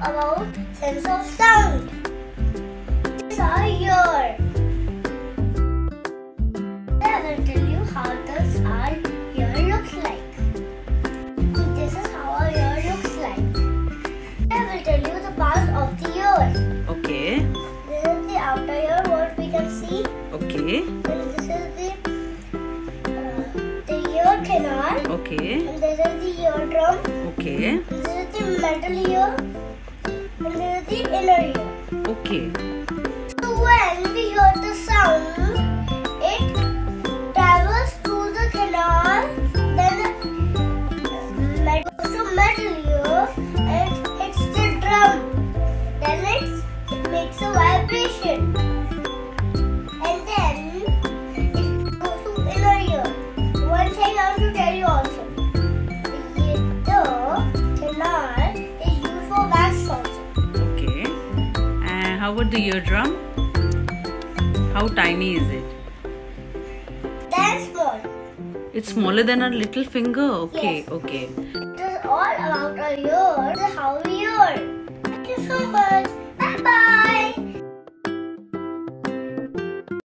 about sense of sound. These are ear. I will tell you how our ear looks like. This is how our ear looks like. I will tell you the parts of the ear. Okay. This is the outer ear, what we can see. Okay. And this is the ear canal. Okay. And this is the eardrum. Okay. This is the metal ear. And this is the inner ear. Okay. So when we hear the sound, it travels through the canal, then goes to metal ear and hits the drum. Then it makes a vibration. And then it goes to inner ear. One thing I want to tell you also. The canal is used for wax also. Okay. And how about the eardrum? How tiny is it? That's small. It's smaller than a little finger. Okay. Yes. Okay. It is all about our ears, how we hear. Thank you so much.